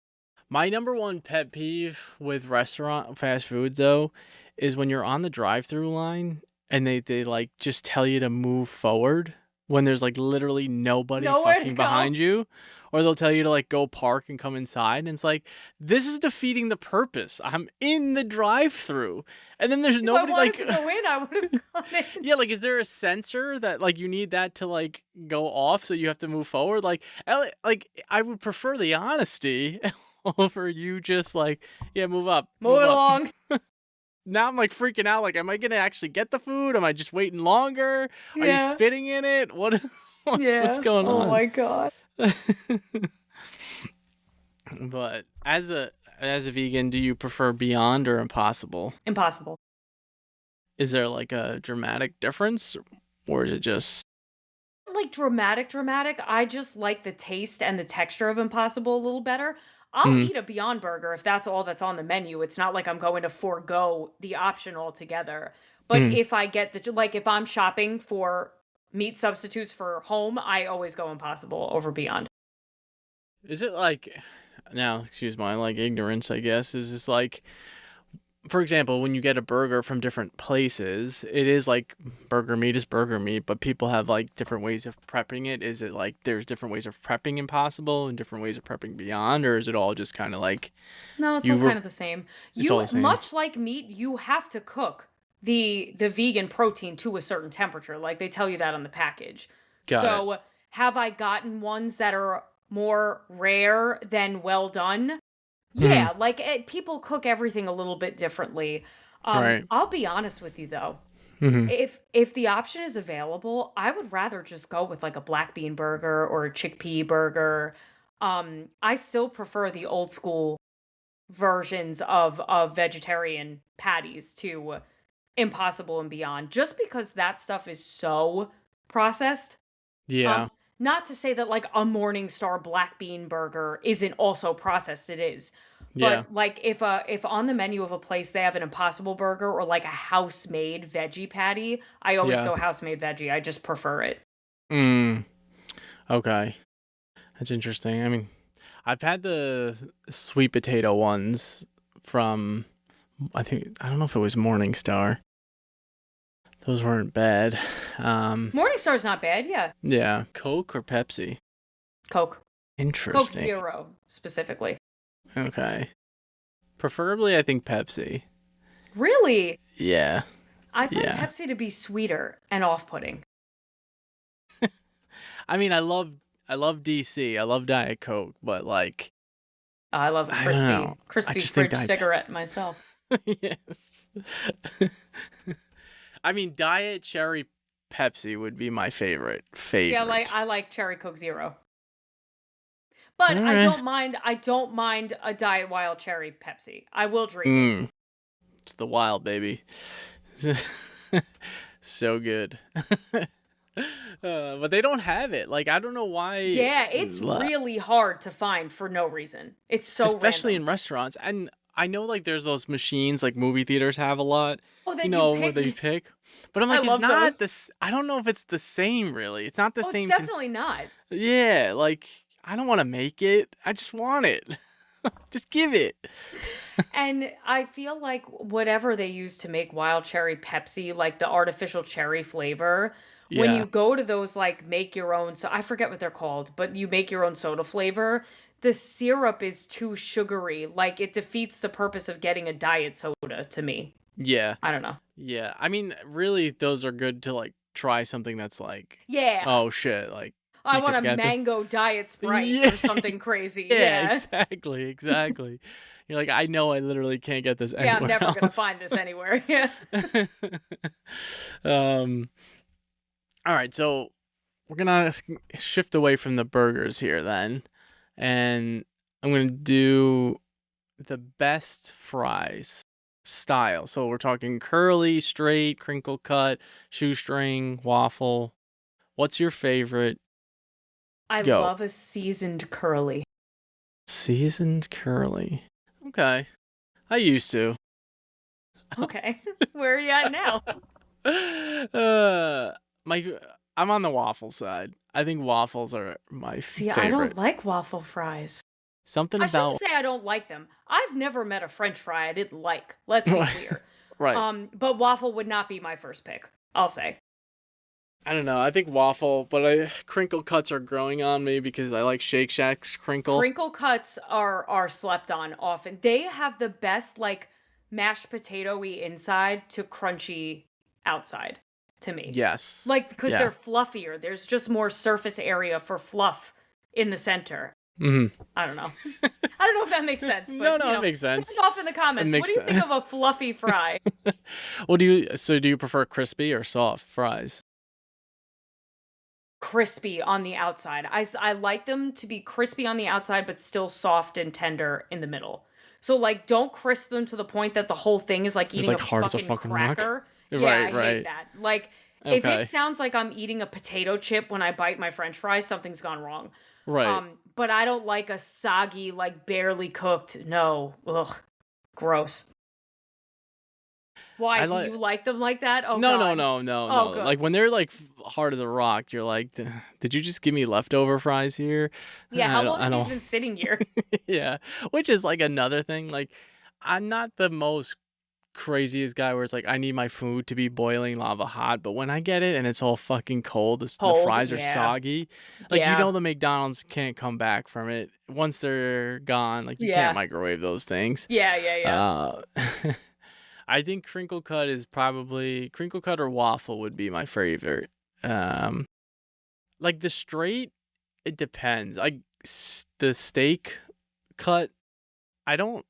My number one pet peeve with restaurant fast foods though is when you're on the drive-through line and they like just tell you to move forward when there's like literally nobody Nowhere to fucking go. behind you, or they'll tell you to like go park and come inside, and it's like this is defeating the purpose. I'm in the drive-through and then there's If I nobody wanted like to go in, I would have gone in. yeah, like is there a sensor that like you need that to like go off so you have to move forward? Like I would prefer the honesty over you just like, yeah, move up, Move move it up. along. Now I'm like freaking out. Like, am I gonna actually get the food? Am I just waiting longer? Are you Yeah. spitting in it? What what's Yeah. going Oh on? my god. But as a vegan, do you prefer Beyond or Impossible? Impossible. Is there like a dramatic difference, or is it just Like dramatic. I just like the taste and the texture of Impossible a little better. I'll mm, eat a Beyond Burger if that's all that's on the menu. It's not like I'm going to forego the option altogether. But mm. if I get like if I'm shopping for meat substitutes for home, I always go Impossible over Beyond. Is it like now? Excuse my like ignorance, I guess. Is this like, for example, when you get a burger from different places, it is like burger meat is burger meat, but people have like different ways of prepping it. Is it like there's different ways of prepping Impossible and different ways of prepping Beyond, or is it all just kind of like No, it's all you were? kind of the same. It's all You the same. much like meat, you have to cook the vegan protein to a certain temperature. Like they tell you that on the package. Got it. So, have I gotten ones that are more rare than well done? Hmm. Yeah, like people cook everything a little bit differently. Right. I'll be honest with you though. Hmm. If the option is available, I would rather just go with like a black bean burger or a chickpea burger. I still prefer the old school versions of vegetarian patties to Impossible and Beyond just because that stuff is so processed. Yeah. Um not to say that like a Morningstar black bean burger isn't also processed, it is. Yeah. But like if on the menu of a place they have an Impossible burger or like a house-made veggie patty, I always Yeah. go house-made veggie. I just prefer it. Mm. Okay. That's interesting. I mean, I've had the sweet potato ones from, I don't know if it was Morningstar. Those weren't bad. Morningstar's not bad, yeah. Yeah, Coke or Pepsi? Coke. Coke Interesting. Zero, specifically. Okay. Preferably, I think Pepsi. Really? Yeah. I find Yeah. Pepsi to be sweeter and off-putting. I mean, I love DC. I love Diet Coke, but like, I love a I don't know. I crispy just think fridge Diet cigarette myself. Yes. I mean, Diet Cherry Pepsi would be my favorite. See, Favorite. I like Cherry Coke Zero. All But right. I don't mind a Diet Wild Cherry Pepsi. I will drink it. Mm, it's the wild, baby. So good. But they don't have it. Like, I don't know why. Yeah, it's really hard to find for no reason. It's so Especially random. in restaurants. And I know, like, there's those machines, like, movie theaters have a lot, Oh, then you where pick. they pick. But I'm I like, it's love not those. this. I don't know if it's the same, really. It's not the Oh, it's same. definitely not. Yeah, like, I don't want to make it. I just want it. Just give it. And I feel like whatever they use to make wild cherry Pepsi, like the artificial cherry flavor, when Yeah. you go to those like make your own, so I forget what they're called, but you make your own soda flavor, the syrup is too sugary. Like it defeats the purpose of getting a diet soda to me. Yeah. I don't know. Yeah. I mean, really, those are good to, like, try something that's like, Yeah. oh shit, like, I you want could a get the. mango diet Sprite Yeah. or something crazy. Yeah, Yeah. exactly. Exactly. You're like, I know I literally can't get this Yeah, I'm anywhere never going to else. find this anywhere. Yeah. um, all right. So we're going to shift away from the burgers here then. And I'm going to do the best fries style. So we're talking curly, straight, crinkle cut, shoestring, waffle. What's your favorite? I Go. love a seasoned curly. Seasoned curly. Okay. I used to. Okay. Where are you at now? My I'm on the waffle side. I think waffles are my See, I favorite. don't like waffle fries. Something I shouldn't about say I don't like them. I've never met a French fry I didn't like. Let's be clear. right. But waffle would not be my first pick. I'll say. I don't know. I think waffle, but crinkle cuts are growing on me because I like Shake Shack's crinkle. Crinkle cuts are slept on often. They have the best like mashed potato-y inside to crunchy outside to me. Yes. Like because Yeah. they're fluffier. There's just more surface area for fluff in the center. Mm-hmm. I don't know. I don't know if that makes sense. But, No, it makes sense. Put it off in the comments. What do you think of a fluffy fry? Well, do you prefer crispy or soft fries? Crispy on the outside. I like them to be crispy on the outside, but still soft and tender in the middle. So, like, don't crisp them to the point that the whole thing is like It's eating like a hard as a fucking fucking rock. cracker. Yeah, Right, I hate that. Like, if Okay. it sounds like I'm eating a potato chip when I bite my French fries, something's gone wrong. Right. But I don't like a soggy, like barely cooked. No, ugh, gross. Why do you like them like that? Oh no, God. no. Good. Like when they're like hard as a rock, you're like, did you just give me leftover fries here? Yeah, how long I have these don't. been sitting here? Yeah, which is like another thing. Like, I'm not the most craziest guy where it's like I need my food to be boiling lava hot, but when I get it and it's all fucking cold, the Cold, fries are yeah. soggy. Like Yeah. the McDonald's can't come back from it once they're gone. Like you Yeah. can't microwave those things. Yeah. I think crinkle cut or waffle would be my favorite. Like the straight, it depends. The steak cut, I don't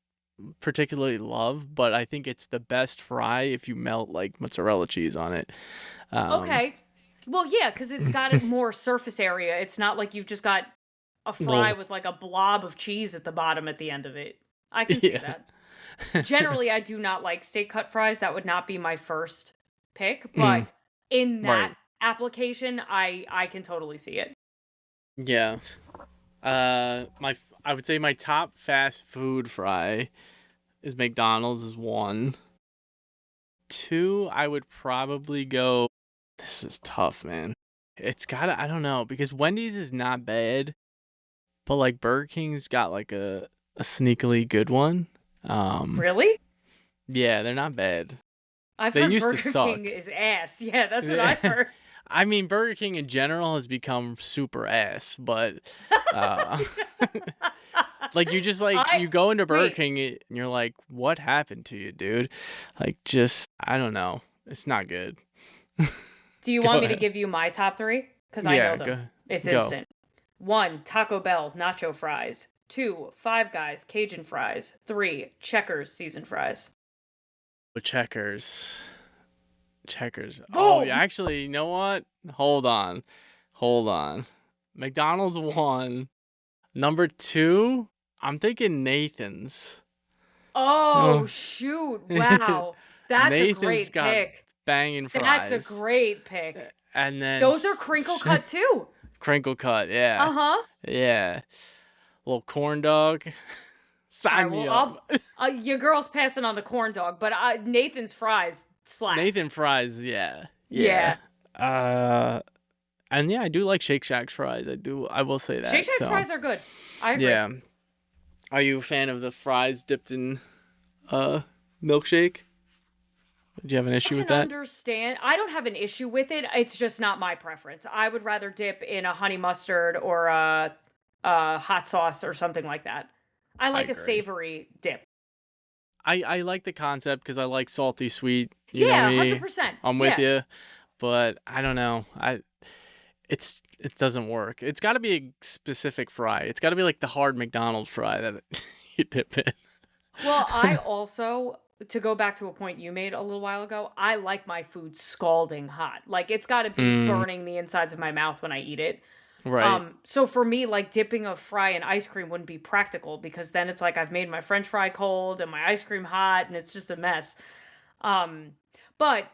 particularly love, but I think it's the best fry if you melt like mozzarella cheese on it. Okay. Well, yeah, because it's got more surface area. It's not like you've just got a fry with like a blob of cheese at the bottom at the end of it. I can see that. Generally, I do not like steak cut fries. That would not be my first pick, but in that application, I can totally see it. Yeah. I would say my top fast food fry is McDonald's is 1. 2, I would probably go. This is tough, man. I don't know, because Wendy's is not bad, but like Burger King's got like a sneakily good one. Really? Yeah, they're not bad. I've They heard used to Burger suck. King is ass. Yeah, that's what I've heard. I mean, Burger King in general has become super ass, but uh like you just like I you go into Burger wait. King and you're like, what happened to you, dude? Like just I don't know. It's not good. Do you Go want me to ahead. give you my top three? Because I know Yeah, them. It's go. instant. 1, Taco Bell nacho fries. 2, Five Guys Cajun fries. 3, Checkers seasoned fries. With Checkers. Checkers. Oh, yeah, Boom! actually, you know what? Hold on. Hold on. McDonald's 1. Number 2, I'm thinking Nathan's. Oh, Oh. shoot. Wow. That's a Nathan's great got pick. banging That's a fries. great pick. And then Those are crinkle cut too. crinkle cut, yeah. Uh-huh. Yeah. Little corn dog. All Sign right, me well, up. your girl's passing on the corn dog, but Nathan's fries slap. Nathan fries, yeah. Yeah. Yeah. Uh and yeah, I do like Shake Shack's fries. I will say Shake that. Shack's So, fries are good. I agree. yeah. Are you a fan of the fries dipped in milkshake? Do you have an I issue with can that? understand. I don't have an issue with it. It's just not my preference. I would rather dip in a honey mustard or a hot sauce or something like that. I I like a agree. savory dip. I like the concept because I like salty sweet. You know Yeah, me. 100%. I'm with Yeah. you, but I don't know. It doesn't work. It's got to be a specific fry. It's got to be like the hard McDonald's fry that you dip in. Well, I also, to go back to a point you made a little while ago, I like my food scalding hot. Like it's got to be Mm, burning the insides of my mouth when I eat it. right. So for me, like dipping a fry in ice cream wouldn't be practical because then it's like I've made my French fry cold and my ice cream hot, and it's just a mess. Um, but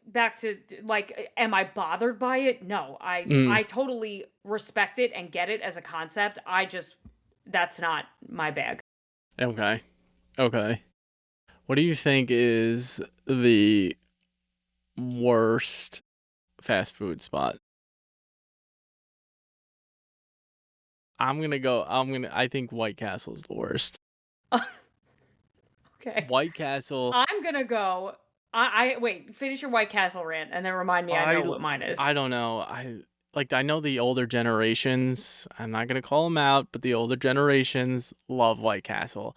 back to like, am I bothered by it? No, Mm, I totally respect it and get it as a concept. I just that's not my bag. okay. Okay. What do you think is the worst fast food spot? I think White Castle's the worst. Okay, White Castle, I'm gonna go. I wait. Finish your White Castle rant and then remind me I I know what mine is. I don't know. I know the older generations. I'm not gonna call them out, but the older generations love White Castle.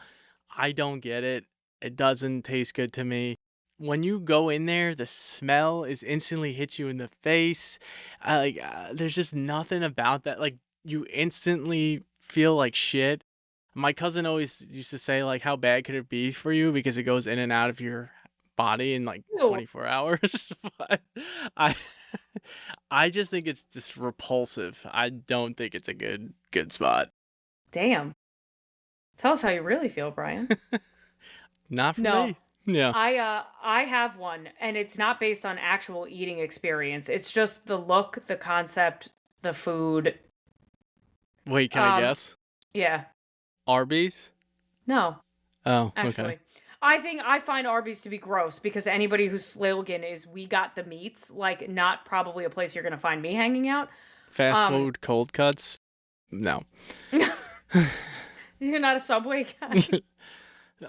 I don't get it. It doesn't taste good to me. When you go in there, the smell is instantly hits you in the face. There's just nothing about that. Like you instantly feel like shit. My cousin always used to say like, how bad could it be for you because it goes in and out of your body in like Ew, 24 hours. But I I just think it's just repulsive. I don't think it's a good spot. damn. Tell us how you really feel, Brian. Not for No, me. Yeah. I have one and it's not based on actual eating experience. It's just the look, the concept, the food. Wait, can I Um guess? yeah. Arby's? No, Oh, okay. actually. I find Arby's to be gross because anybody whose slogan is we got the meats, like not probably a place you're going to find me hanging out. Fast Um food cold cuts? No. you're not a Subway guy.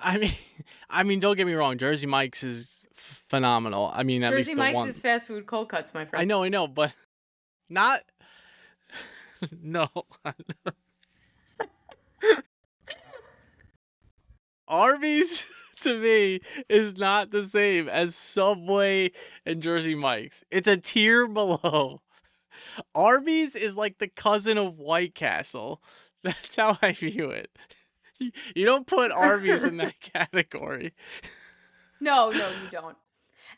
I mean I mean don't get me wrong, Jersey Mike's is phenomenal. I mean at Jersey least the Mike's one. is fast food cold cuts, my friend. I know, but not no. Arby's to me is not the same as Subway and Jersey Mike's. It's a tier below. Arby's is like the cousin of White Castle. That's how I view it. You don't put Arby's in that category. No, no, you don't.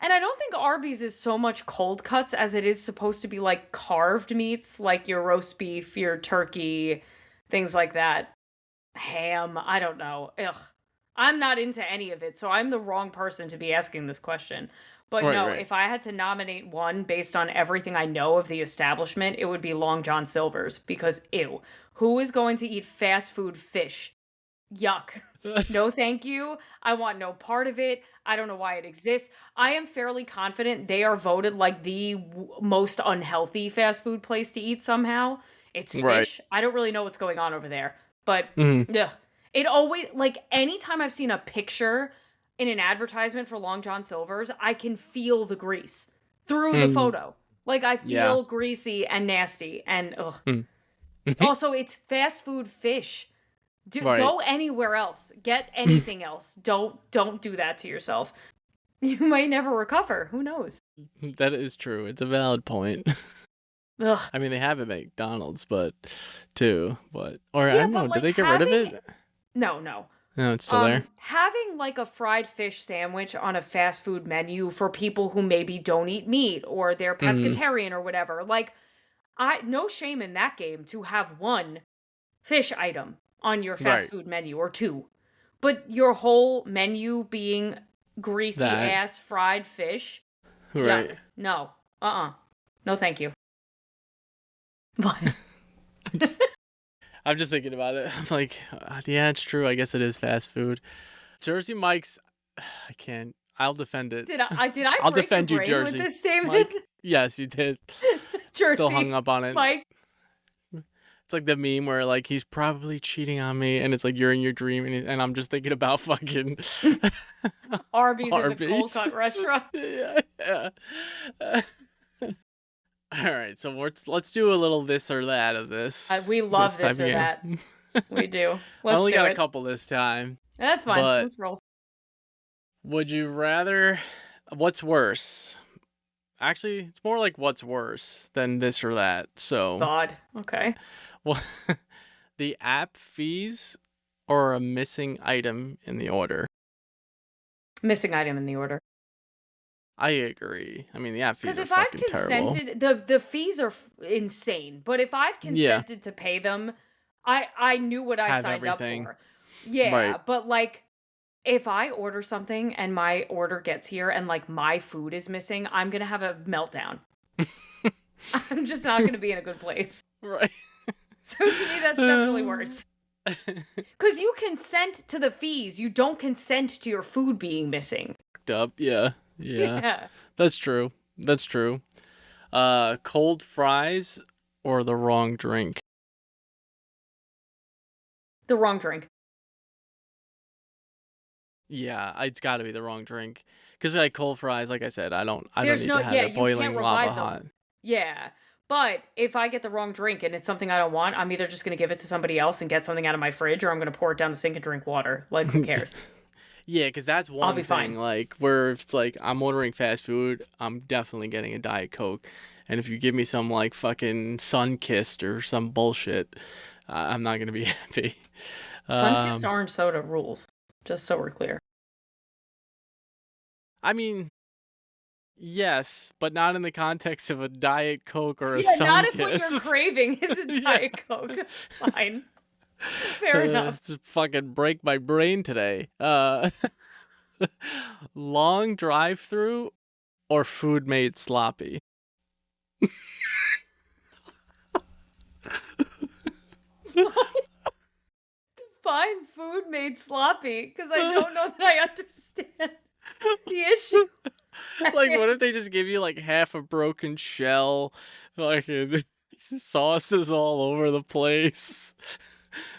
And I don't think Arby's is so much cold cuts as it is supposed to be like carved meats, like your roast beef, your turkey, things like that. Ham, I don't know. Ugh. I'm not into any of it, so I'm the wrong person to be asking this question. But Right, no, right. if I had to nominate one based on everything I know of the establishment, it would be Long John Silver's because ew. Who is going to eat fast food fish? Yuck. No, thank you. I want no part of it. I don't know why it exists. I am fairly confident they are voted like the most unhealthy fast food place to eat somehow. It's Right. fish. I don't really know what's going on over there. But Mhm. ugh. It always like anytime I've seen a picture in an advertisement for Long John Silver's, I can feel the grease through the Mhm. photo. Like, I Yeah. feel greasy and nasty, and ugh. Mm. Also, it's fast food fish. Right. Go anywhere else. Get anything else. Don't do that to yourself. You might never recover. Who knows? That is true. It's a valid point. Ugh. I mean, they have it at McDonald's, but too. But or I Yeah, don't know. but Did like they get rid of having it? no. No, it's still there. Having like a fried fish sandwich on a fast food menu for people who maybe don't eat meat or they're Mm, pescatarian or whatever. Like, I no shame in that game to have one fish item on your fast right. food menu or two. But your whole menu being greasy That. ass fried fish, Right. yuck. No. No, thank you. But I'm just, I'm just thinking about it. I'm like, yeah, it's true. I guess it is fast food. Jersey Mike's. I can't. I'll defend it. did I I'll break your defend you, brain with Jersey this statement? Mike. Yes, you did. Still hung Jersey up on it. Mike. It's like the meme where like he's probably cheating on me, and it's like you're in your dream, and I'm just thinking about fucking Arby's is a cold Arby's. cut restaurant. Yeah. All right, so let's do a little this or that of this. We love type this of or game. that. We do. I Let's only do got it. a couple this time, That's fine. but Let's roll. would you rather? What's worse? Actually, it's more like what's worse than this or that. So, God. Okay. well, the app fees or a missing item in the order. Missing item in the order. I agree. I mean, the app fees Because are if I've fucking terrible. consented, the fees are insane. But if I've Yeah, consented to pay them, I knew what I have signed up everything. for. Yeah, Right. but like if I order something and my order gets here and like my food is missing, I'm gonna have a meltdown. I'm just not gonna be in a good place. Right. So to me, that's definitely worse. Because you consent to the fees, you don't consent to your food being missing. Up. Yeah. Yeah. Yeah. That's true. That's true. Cold fries or the wrong drink. The wrong drink. Yeah, it's got to be the wrong drink. Cause like cold fries, like I said, I don't There's need no, to have yeah, it you can't boiling lava revive hot. them. Yeah. But if I get the wrong drink and it's something I don't want, I'm either just going to give it to somebody else and get something out of my fridge, or I'm going to pour it down the sink and drink water. Like, who cares? Yeah, because that's I'll one be thing. fine. Like where if it's like I'm ordering fast food, I'm definitely getting a Diet Coke. And if you give me some like fucking Sunkissed or some bullshit, I'm not gonna be happy. Sunkissed Um, orange soda rules, just so we're clear. I mean, yes, but not in the context of a Diet Coke or a Yeah, not if what you're Sunkist. craving is a Yeah. Diet Coke. Fine. Fair enough. It's fucking break my brain today. Long drive through or food made sloppy. Fine food made sloppy, because I don't know that I understand the issue. Like, what if they just give you like half a broken shell, fucking sauces all over the place?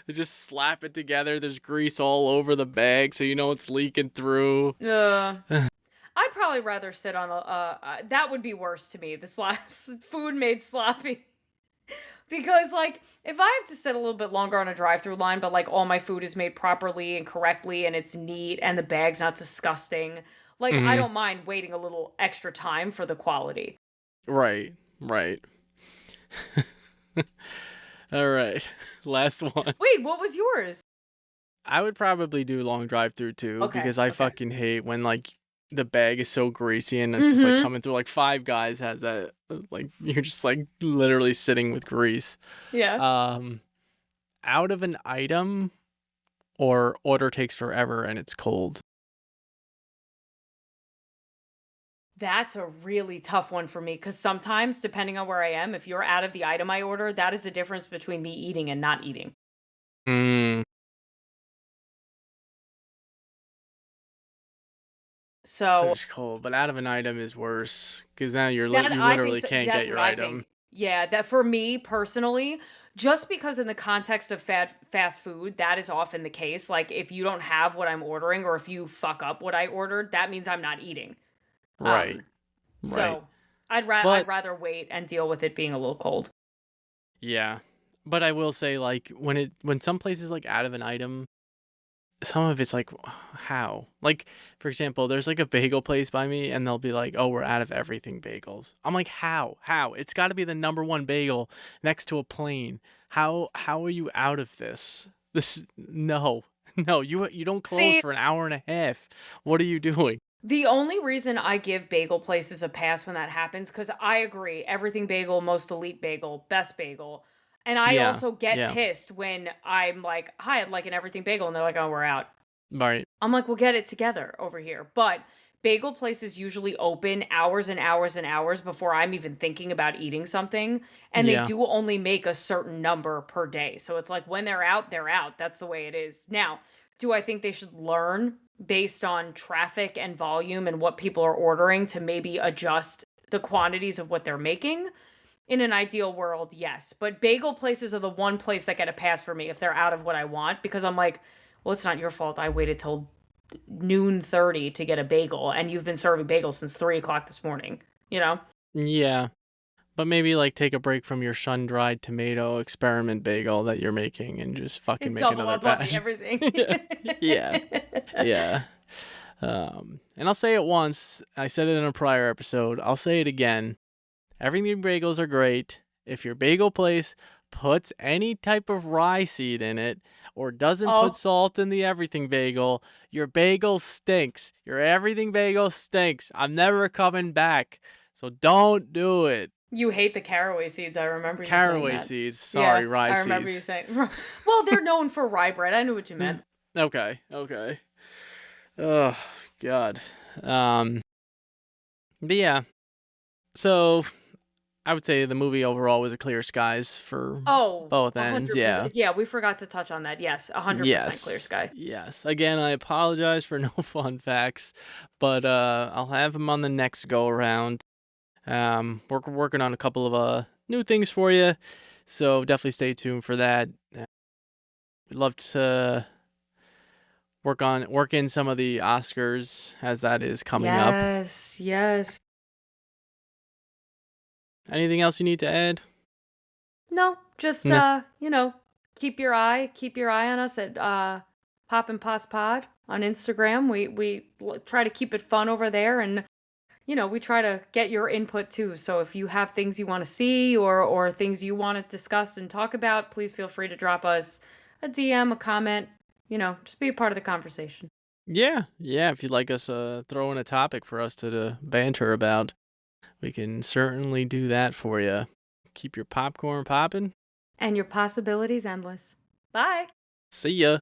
They just slap it together. There's grease all over the bag, so you know it's leaking through. I'd probably rather sit on a that would be worse to me. This last food made sloppy. Because like if I have to sit a little bit longer on a drive-through line, but like all my food is made properly and correctly and it's neat and the bag's not disgusting, like I Mhm. don't mind waiting a little extra time for the quality. Right, right. All right, last one. Wait, what was yours? I would probably do long drive through too because I Okay. fucking hate when like the bag is so greasy and it's just like Mm-hmm. coming through. Like Five Guys has that. Like you're just like literally sitting with grease. Yeah. Out of an item or order takes forever and it's cold. That's a really tough one for me because sometimes, depending on where I am, if you're out of the item I order, that is the difference between me eating and not eating. Mm, So it's cold, but out of an item is worse because now you that I think literally so, can't that's get what your I item. think. Yeah, that for me personally, just because in the context of fast food, that is often the case. Like if you don't have what I'm ordering or if you fuck up what I ordered, that means I'm not eating. Right, Um, right. so I'd But rather wait and deal with it being a little cold. yeah. But I will say, like, when some places like out of an item, some of it's like, how? Like, for example, there's like a bagel place by me, and they'll be like, "Oh, we're out of everything bagels." I'm like, "How? How? It's got to be the number one bagel next to a plane. How are you out of this? This no, no. You don't close See, for an hour and a half. What are you doing?" the only reason I give bagel places a pass when that happens, because I agree, everything bagel, most elite bagel, best bagel. And I Yeah, also get yeah, pissed when I'm like, hi, I'd like an everything bagel. And they're like, oh, we're out. right. I'm like, we'll get it together over here. But bagel places usually open hours and hours and hours before I'm even thinking about eating something. And they Yeah, do only make a certain number per day. So it's like when they're out, they're out. That's the way it is. Now, do I think they should learn based on traffic and volume and what people are ordering to maybe adjust the quantities of what they're making? In an ideal world, yes. But bagel places are the one place that get a pass for me if they're out of what I want, because I'm like, well, it's not your fault. I waited till noon 30 to get a bagel, and you've been serving bagels since 3 o'clock this morning. You know, yeah. But maybe like take a break from your sun-dried tomato experiment bagel that you're making and just fucking make double another up on the batch. everything. Yeah, yeah, yeah. And I'll say it once. I said it in a prior episode. I'll say it again. Everything bagels are great. If your bagel place puts any type of rye seed in it or doesn't put Oh, salt in the everything bagel, your bagel stinks. Your everything bagel stinks. I'm never coming back. So don't do it. you hate the caraway seeds. I remember you saying Caraway that. seeds. Sorry, Yeah, rye I remember you seeds. saying. Well, they're known for rye bread. I knew what you meant. Okay, okay. Oh, God. Um, but yeah, so I would say the movie overall was a clear skies for Oh, both ends. Yeah. 100%. Yeah, we forgot to touch on that. Yes, 100% clear Yes. sky. Yes. Again, I apologize for no fun facts, but I'll have them on the next go around. We're working on a couple of new things for you, so definitely stay tuned for that. We'd love to work in some of the Oscars as that is coming up. Yes, yes. Anything else you need to add? No, just Nah. keep your eye on us at Pop and Pos Pod on Instagram. We try to keep it fun over there, and we try to get your input too. So if you have things you want to see or things you want to discuss and talk about, please feel free to drop us a DM, a comment, just be a part of the conversation. Yeah, yeah. If you'd like us throw in a topic for us to banter about, we can certainly do that for you. Keep your popcorn popping. And your possibilities endless. Bye. See ya.